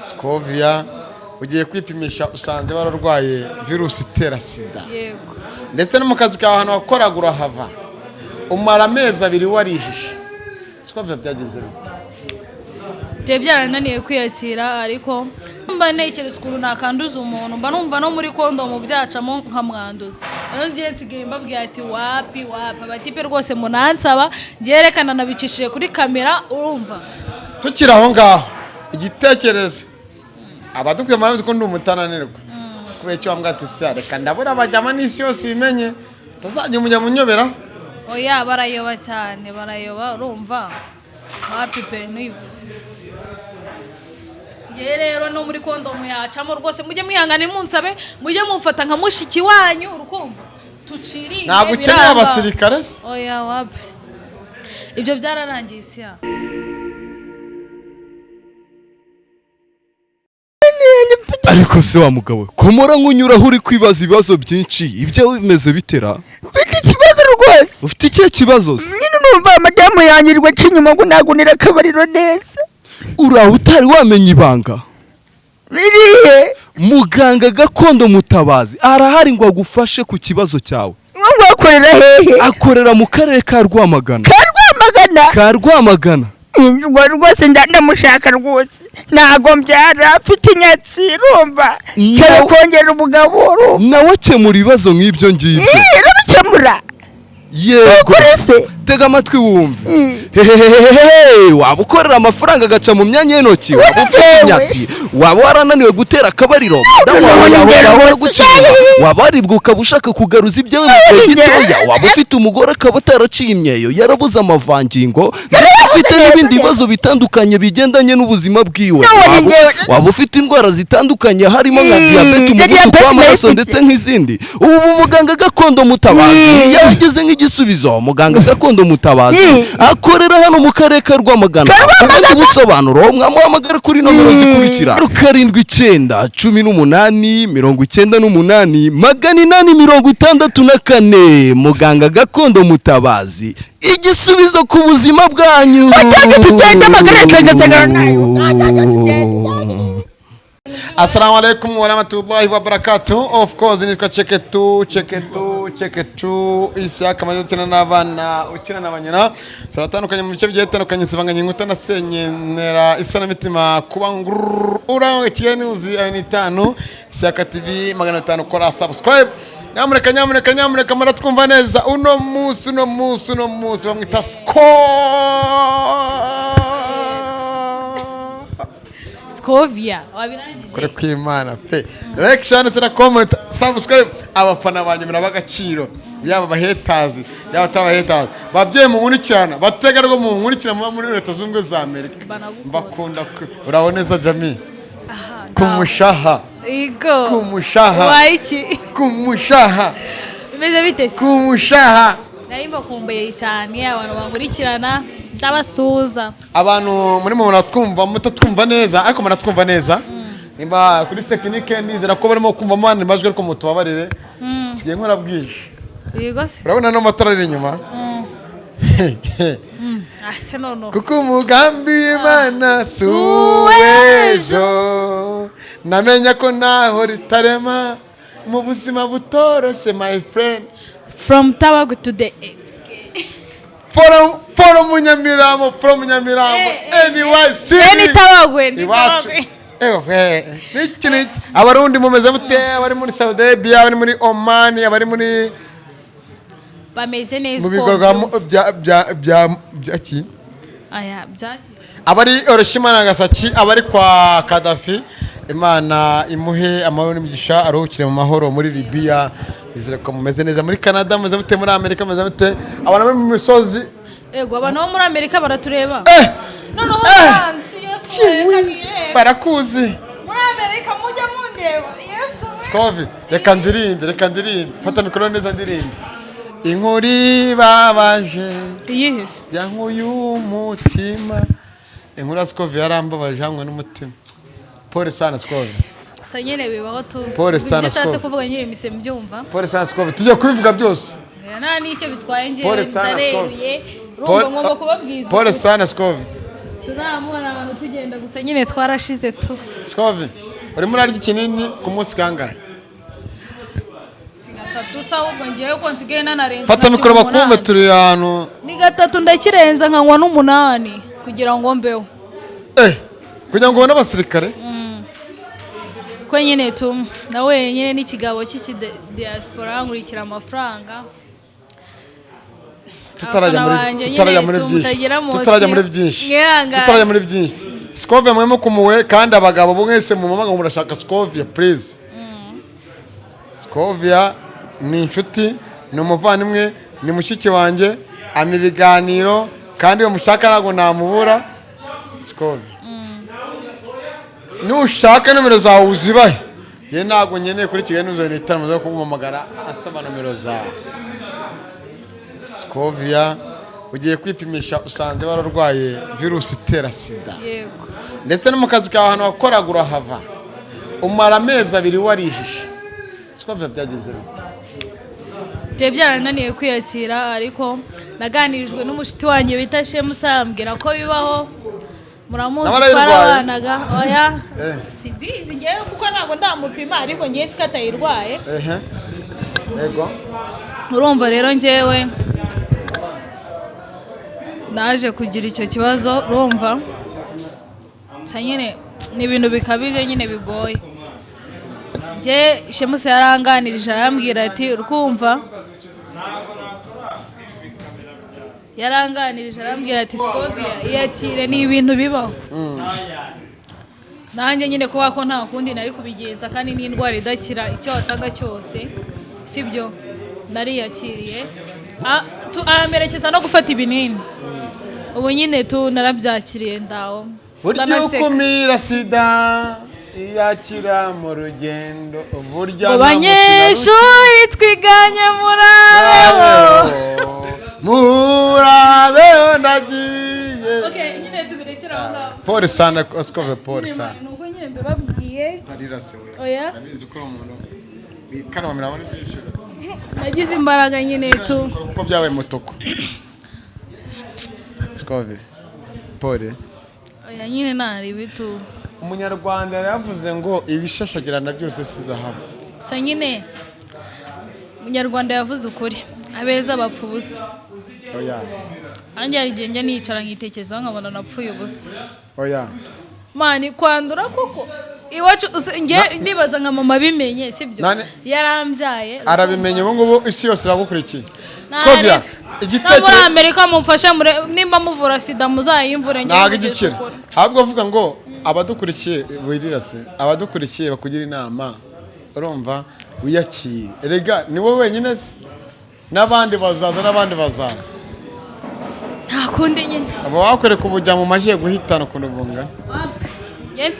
Scovia ugiye kwipimisha usanze bararwaye virusi itera sida. Yego. Ndetse no mu kazi kawe ahantu wakoraga urahava. Umara amezi 2 warihishe. Scovia byagenze bite? Byarananiye kwiyakira ariko mba nekereza ukuntu nakanduza umuntu mba numva no muri kondomu byacamo nkamwanduza. Rero ngiye nsigaye mbabwira ati wapi abatipe rwose munansaba ngerekana nabicishije kuri kamera urumva. Tukira aho ngaho igitekerezo abadukwiye maravuze ko ndi umutananirwa kubera icyo wambwa ati se reka ndabura abajyama n'isi yose imenye tazajya umujya munyobera. Oya barayoba cyane barayoba urumva wapi pe niba rero no muri kondomu yacamo rwose mujye mwihangana imunsabe mujye mumfata nka mushiki wanyu urukumva tuciringe ntabwo ukeneye abasirikare se. Oya wapi ibyo byararangiye isi ya ariko se wa mugabo komora ngunyuraho uri kwibaza ibibazo byinshi ibyo bimeze bitera ufite ikibazo rwose. ufite ikihe kibazo se? Nyine numva madamu yanyirwa cinyuma ngo nagunira akabariro neza. Uraho utari wamenya ibanga Birihe muganga gakondo mutabazi arahari ngo agufashe ku kibazo cyawe. ngo akorera hehe? Akorera mu karere ka Rwamagana. Ka Rwamagana ngo rwose ndamushaka rwose ntago mbyara afite inyatsi rumva cyane kongera ubugabo nawe akemura ibibazo nk'ibyo ngibyo. Urabikemura yego tega amatwi wumve. Waba ukorera amafaranga agaca mu myanya y'intoki waba ufite inyatsi waba warananiwe gutera akabariro waba waribwa ukaba ushaka kugaruza ibyawe mu gihe gitoya waba ufite umugore akaba ataraciye imyeyo yarabuze amavangingo ufite n'ibindi bibazo bitandukanye bigendanye n'ubuzima bwiwe waba ufite indwara zitandukanye harimo nka diyabete umuvuduko w'amaraso ndetse nk'izindi ubu muganga gakondo mutabazi yageze nk'igisubizo. Muganga gakondo mutabazi akorera hano mu karere ka Rwamagana. Ubundi busobanuro mwamuhamagara kuri nomero zikurikira 79 18 98 864. Muganga gakondo mutabazi igisubizo ku buzima bwanyu. Assalamu alaikum wa rahmatullahi wa barakatuh. Of course nitwa cheketu isa kamaze cyane n'abana ukina n'abanyana saratandukanye mu bice byetandukanye sivanganye inkuta na senyenera isa n'imitima kuba ura kigeni uzi 5 Ishyaka TV 500 kora subscribe. Nyamuneka muratwumva neza uno munsi bamwita Scovia wabirangije kore kwimana pe like share na comment subscribe abafana banyemera bagaciro yaba bahetazi yaba tarabahetazi babye mu nkurikirana batega rwo mu nkurikirana muri leta zunze za Amerika mbakunda uraboneza Jami kumushaha igo kumushaha waiki kumushaha bimeze bite se kumushaha narimba kumbuye cyane abantu bankurikirana ndabasuza abantu muri mu muratwumva mutatwumva neza ariko muratwumva neza nimba kuri technique nizera ko barimo kumva amana majwi ariko mutubabarire sigiye nkora bwije yego se urabona no matara ari inyuma ase nono kuko umugambi w'Imana suwejo namenya ko naho ritarema mu buzima butoroshe my friend from Tawagu to the from Nyamirambo anyway Tawagwe abarundi mumeze bute abari muri Saudi Arabia abari muri Oman abari muri bameze neza mu bikorwa byaki aya byaki abari Hiroshima na Nagasaki abari kwa Gaddafi Imana imuhe amahoro n'imigisha aruhukire mu mahoro muri Libya izere ko mumeze neza muri Canada mumeze bute muri Amerika mumeze bute abantu mu misozi ego abantu bo muri Amerika baratureba noneho hansi Yesu barakuzi muri Amerika mujya mundeba Yesu Scovia reka ndirimbe fata mikoro neza ndirimbe inkuru babaje yihise yankuye umutima inkuru Scovia yarambabaje hamwe n'umutima pole sana Scovia sanyene bibaho tu pole sana Scovia kuvuga nyire mise mbyumva pole sana Scovia tujye kubivuga byose nta nicyo bitwaye ngiye ndareruye pole sana Scovia tuzamubona abantu tugenda gusa nyine twarashize tu. Skove urimo urarya ikinini ku munsi kangahe? Si gatatu sa ubwo ngiye ko nsigaye nanarenza. Fata mikoro bakumve turi ahantu. Ni gatatu ndakirenza nkanywa n'umunani kugira ngo mbeho. Kugira ngo ubone abasirikare? Ko nyine tu nawe nyine n'ikigabo cy'iki diaspora nkurikira amafaranga. tutarajya muri byinshi Skove mwemo kumuwe kandi abagabo mwese mu mamaga murashaka Skove please. Skove ni inshuti ni umuvandimwe ni mushiki wanjye ami biganiro kandi uwo mushaka nago namubura Skove. Nushaka nomero zawe uzibahe ye nago nkeneye kuri Kigali nuzo itera muzo kumumagara ansaba nomero zawe. Skove ugiye kwipimisha usanze bararwaye virusi itera sida. Yego. Ndetse no mu kazi kawe ahantu wakoragura hava umara amezi 2 warihishe. Skove byagenze bite? Bye byarananiye kwiyakira ariko naganirijwe n'umushiti wanjye bita Shemu sambwira ko bibaho muramuzi barabanaga oya sibizi ngiye kuko ntago ndamupima ariko ngiye tsikatayirwaye. Yego. Urumva rero ngewe naje kugira icyo kibazo urumva cyanyine ni ibintu bikabije nyine bigoye. Je Shemu yaranganirije arambwira ati urumva yaranganirije arambwira ati Skove iyakire ni ibintu bibaho. Nanjye nyine kuba ko nta kundi nari kubigenza kandi ni indwara idakira icyo watanga cyose sibyo nariyakiriye amerekeza no gufata ibinini. Ubu nyine tu narabyakiriye ndawo buryo ukumira sida iyakira mu rugendo burya abanyeshuri twiganye murabeho ndagiye. Okay nyine tubirekera aho ngaho. Paul sana Skove Paul sana nuko nyine mbabwiye tarirase we oya nabizi ko umuntu bikanwa mirabone byishura nagize imbaraga nyine tu kuko byabaye mutuko. Skove Paul oya nyine nari bitu Umunyarwanda yavuze ngo ibishashagirana byose si zahabu. so nyine Umunyarwanda yavuze ukuri abeza bapfa ubusa. Oya anjye arigenje nicara nkitekerezaho nkabona napfuye ubusa. Oya Mani kwandura koko iwacu nge ndibaza nka mama bimenye sibyo yarambyaye arabimenye ubu ngubu isi yose iragukurikiye. Skove igitekerezo muri Amerika mumfasha nimba muvura sida muzayimvure nge ntago igikira ahubwo vuga ngo abadukurikiye wirirase abadukurikiye bakugira inama urumva wiyakire erega ni wowe wenyine se n'abandi bazaza nta kundi nyine aba wakwereka ubujya mu majiye guhitana kunubunga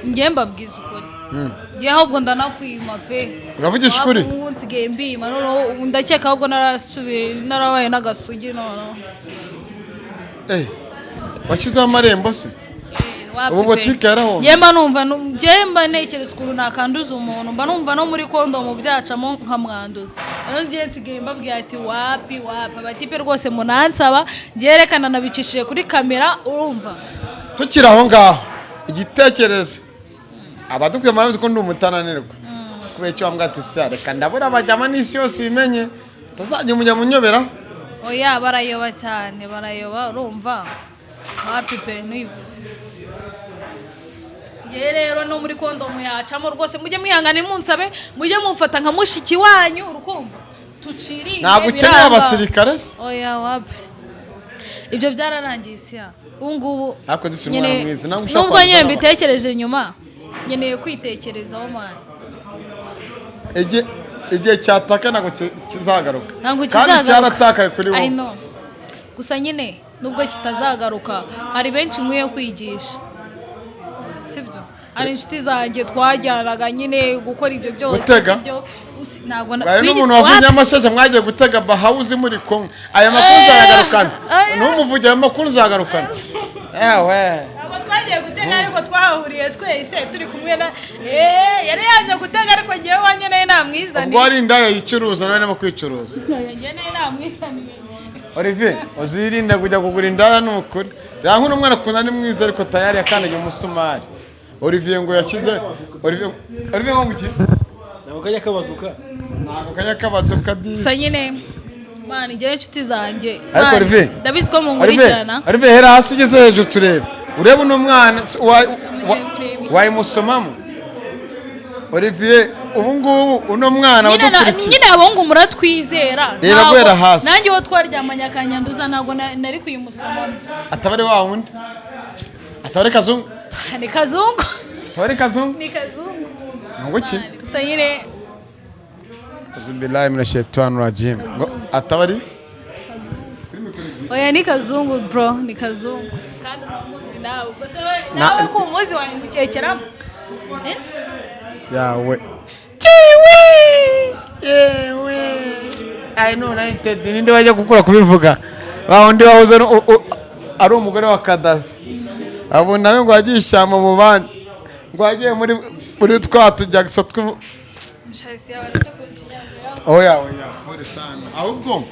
nge mbabwiza ukuri nge ahubwo ndanakwima pe uravugisha ukuri ubu nsigaye mbima noneho ndakeka ahubwo narabaye n'agasugi noneho washyizeho amarembo se ubu botike yarahomba yemba numva njemba nekereza ukuntu nakanduza umuntu mba numva no muri kondomu byacamo nkamwanduza rero ngiye nsigaye mbabwira ati wapi abatipe rwose munansaba byerekana nabicishije kuri kamera urumva tukiri aho ngaho igitekerezo abadukwiye marabizi ko ndi umutananirwa kubera icyo wambwa ati se reka ndabura abajyama n'isi yose imenye utazajya umujya munyoberaho. oya barayoba cyane barayoba urumva wapi pe niba rero no muri kondomu yacamo rwose mujye mwihangana munsabe mujye mumfata nka mushiki wanyu urukumva tuciringe ntabwo ukeneye abasirikare se oya wapi ibyo byararangiye siya ubungubu nubwo nubwo nyine mbitekereje nyuma nkeneye kwitekerezaho mani igihe cyataka ntabwo kizagaruka kandi cyaratakaye kuri wowe gusa nyine nubwo kitazagaruka hari benshi nkwiye kwigisha sibyo ari inshuti zanjye twajyanaga nyine gukora ibyo byose sibyo ntabwo bari n'umuntu wavuye amashaje mwagiye gutega bahawuzi muri kumwe aya makuru nzayagarukana n'umuvugiye aya makuru nzagarukana abo twagiye gutega ariko twahahuriye twese turi kumwe na yari yaje gutega ariko ngewe wanyene namwizaniye ubwo ari indaya yicuruza nawe n'amo kwicuruza ngewe namwizaniye Olivier uzirinda kujya kugura indaya n'ukuri yangu n'umwana akunda ni mwiza ariko tayari yakandagiye umusumari Olivier ngo yashize Olivier ngo iki nako kanya kabaduka gusa nyine mani njyewe inshuti zanjye ariko Olivier ndabizi ko munkurikirana Olivier hera hasi ugeze hejuru turebe urebe uno mwana wayimusomamo Olivier ubu ngubu uno mwana wadukurikiye nyine abongo muratwizera reba gwera hasi nanjye wo twaryamanya akanyanduza ntago nari kuyimusomamo atabare wa wundi atabare kazungu ni kazungu atabare kazungu ni kazungu ngo ki gusa nyine Zubillahi minashaitani rajim atabari oya ni kazungu bro ni kazungu kandi umuzi nawe ko umuzi wanyimukekeramo yawe yewe I know United ninde bajya gukura kubivuga bahundi bahuze ari umugore wa Kadafi abo nawe ngo agiye ishyamba mu bandi ngo agiye muri twatujyagisa tw oya pole sana ahubwo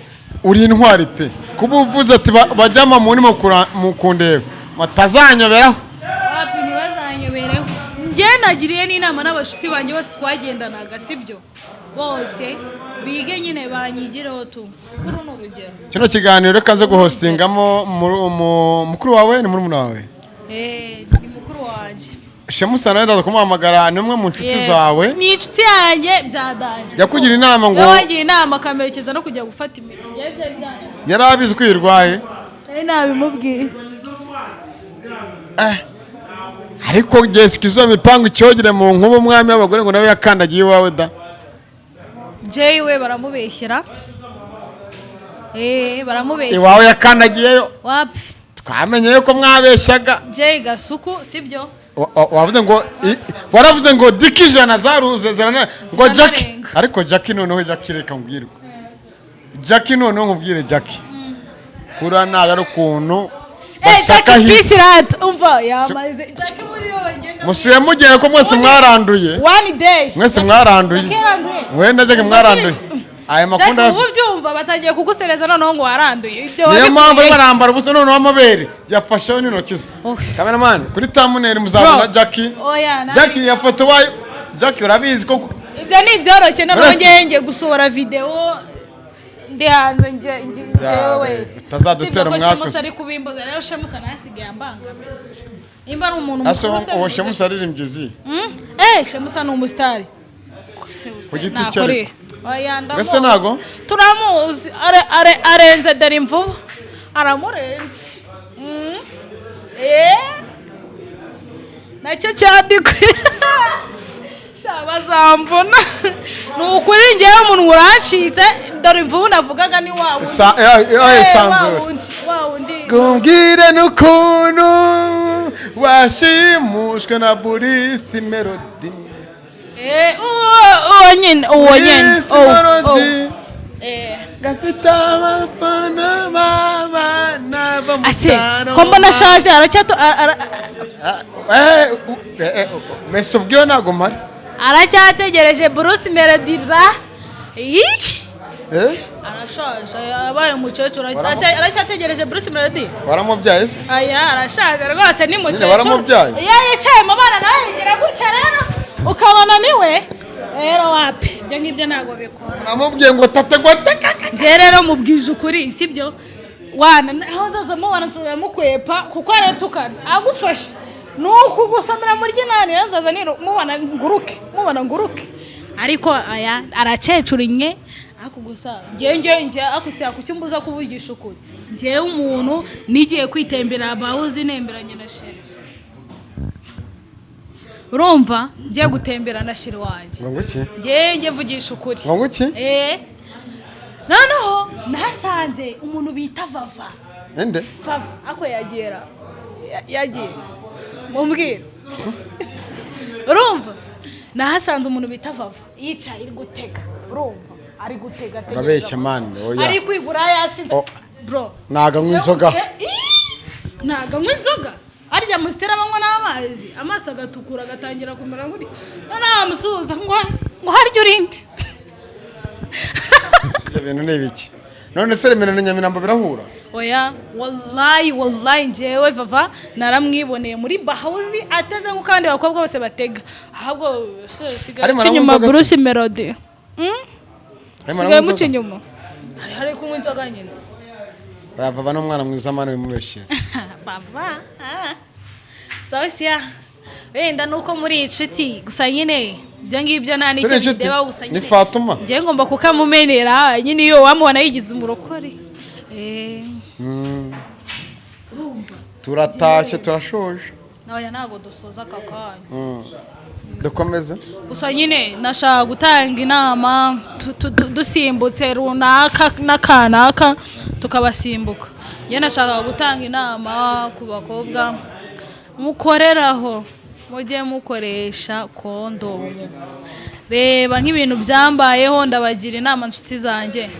uri intwari pe kuba uvuze ati bajyama mu kundeba matazanyoberaho wapi ntibazanyobereho njye nagiriye n'inama n'abashuti banjye bose twagendanaga sibyo bose bige nyine banyigireho tu kuri n'urugero kino kiganiro reka nze guhostingamo mukuru wawe ni murumuna wawe ni mukuru wanjye Shemusana ndaza kumuhamagara ni umwe mu nshuti zawe ni inshuti yanjye byadanje yakugira inama ngo yagiye inama akamerekeza no kujya gufata imiti njye byari byananiye yarabizi kwirwaye ari nabimubwiye ariko Jessica izo mipango icyogere mu nkuba umwami w'abagore ngo nawe yakandagiye iwawe da Jay we baramubeshyera baramubeshyera iwawe yakandagiyeyo wapi twamenye yuko mwabeshyaga Jay gasuku sibyo waravuze ngo dikijana zaruze zirana ngo Jackie ariko Jackie noneho Jackie reka mbwirwe Jackie noneho nkubwire Jackie kura naga rukuntu Jackie Fisrat umva yamaze Jackie muri yonyene musiye mugere ko mwese mwaranduye one day mwese mwaranduye wenda Jackie mwaranduye aya makunda ubyumva batangiye kugusereza noneho ngo waranduye ibyo niyo mpamvu barambara ubusa noneho amabere yafasheho n'intoki ze cameraman kuri thumbnail muzabona Jackie Jackie ya foto wayo Jackie urabizi ko ibyo ni byoroshye noneho ngiye gusohora video ndi hanze njyewe wese tazadutera umwakoze ari kubimboza rero Shemusa nasigaye ambangame imba ari umuntu uwo Shemusa aririmbizi Shemusa ni umusitari ku giti cye gase nago turamuzi arenze dore imvubu aramurenze nacyo cyandikwe bazamvuna ni ukuri ngewe umuntu urancitse dore imvubu navugaga ni wa wundi kumbwire n'ukuntu washimushwe na Burisi Melody uwo nyine gafite abafana b'abana bamutara ko mbona ashaje mese ubwiyo ntago mpari aracyategereje Bruce Melody arashaje yabaye umukecuru aracyategereje Bruce Melody waramubyaye se arashaje rwose ni mukecuru waramubyaye yicaye mu bana nawe ngira gutya rero ukabona niwe rero wapi ibyo ngibyo ntabwo bikora namubwiye ngo tategwateka njye rero mubwije ukuri sibyo wana aho nzaza mubana nzaza mukwepa kuko aratukana agufashe nuko gusamira muri ginani nzaza niro mubana nguruke ariko aya aracecurinye ako gusa nge akusya kucyumbuza kuvugisha ukuri ngewe umuntu nigiye kwitembera bawuzi nemberanye na sheri urumva ngiye gutembera na shiri wanjye ngiye mvugisha ukuri noneho nasanze umuntu bita Vava Vava ako yagiye mumbwira urumva nahasanze umuntu bita Vava yicaye ari gutega urumva ari gutega abeshya man ari kwigura yasize bro naga nk'inzoga arya musitera banywa n'amazi amaso agatukura agatangira kumera gutya namusuhuza ngo harya urinde ibintu ni ibiki none se Remera na Nyamirambo birahura oya wallahi njyewe vava naramwiboneye muri bahauzi ateze nko kandi abakobwa bose batega ahubwo sigaye inyuma Bruce Melody sigaye muci inyuma hari kunywa inzoga nyine bava n'umwana mwiza mwana wimubeshye baba sawisiya wenda nuko muri inshuti gusa nyine byo ngibyo nta nicyo bideba gusa nyine ni Fatuma ngiye ngomba kukamumenera nyine iyo wamubona yigize umurokore turatashye turashoje nawe ntago dusoza kakanya dukomeze gusa nyine nashaka gutanga inama dusimbutse runaka n'akanaka tukabasimbuka njye nashaka gutanga inama ku bakobwa mukoreraho mujye mukoresha kondomu reba nk'ibintu byambayeho ndabagira inama nshuti zanjye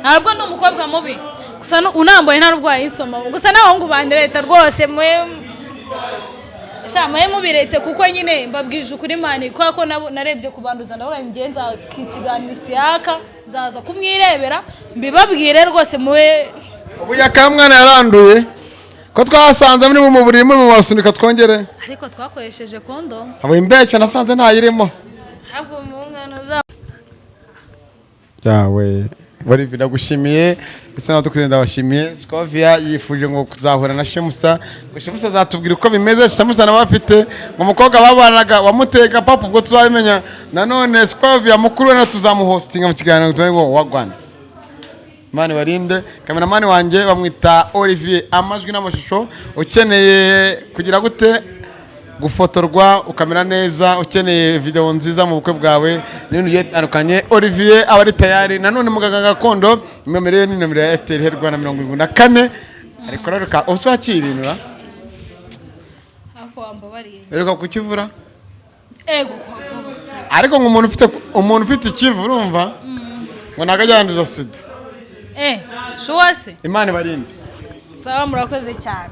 ntabwo ndi umukobwa mubi gusa unambaye nta rwaye insoma gusa n'abahungu bandi leta rwose mwe mubiretse kuko nyine mbabwije ukuri mani kubera ko narebye kubanduza ndavuga ngiye nzakikiganisi yaka nzaza kumwirebera mbibabwire rwose mwe ubu yakamwana yaranduye ko twasanze muri mu buriri mu basunika twongere ariko twakoresheje kondo abo imbeshya nasanze ntayirimo ntabwo mu ngano za yawe bari biragushimiye bisa naho tukugenda bashimiye Scovia yifuje ngo kuzahura na Shemusa ngo Shemusa azatubwira uko bimeze Shemusa nabafite ngo umukobwa babanaga wamutega papa ubwo tuzabimenya nanone Scovia mukuru na tuzamuhostinga mu kiganiro tuwe ngo wagwana mani barinde kameramani wanjye bamwita Olivier amajwi n'amashusho ukeneye kugira gute gufotorwa ukamera neza ukeneye video nziza mu bukwe bwawe n'ibintu bitandukanye Olivier abari tayari nanone muganga gakondo imwemereye ni nomero ya Airtel herwa na 74 ariko rero ka uswaki ibintu ra aho ambabariye rero kukivura ego ariko umuntu ufite ikivu urumva ngo nagajyanduza sida shuwase Imana barinde sawa murakoze cyane